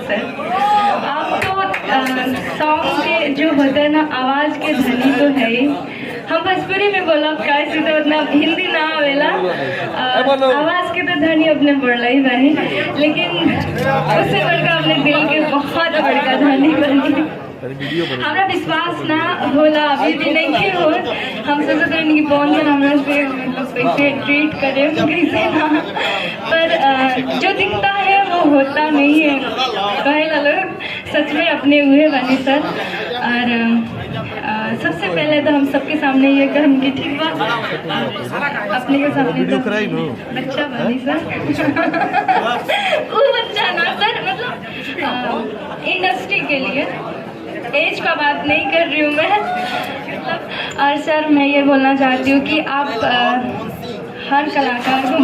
सर। आप तो सॉन्ग के जो होते हैं ना, आवाज़ के धनी तो है ही। हम भोजपुरी में बोलब कैसे तो उतना हिंदी ना आवेला, आवाज़ के तो धनी अपने बढ़ला ही बनी, लेकिन उससे बढ़कर अपने दिल के बहुत बड़का धनी बनी। हमारा विश्वास ना होला, अभी भी नहीं हो। हम सोचते हैं कि कौन सा हमारा से मतलब कैसे ट्रीट करे कैसे ना, पर जो दिखता है वो होता नहीं है। कहे लोग सच में अपने हुए बने सर। और सबसे पहले तो हम सबके सामने ये कहूँ कि ठीक बा, अपने के सामने तो बच्चा बनी सर। वो बच्चा ना सर, मतलब इंडस्ट्री के लिए एज का बात नहीं कर रही हूँ मैं। और सर मैं ये बोलना चाहती हूँ कि आप हर कलाकार को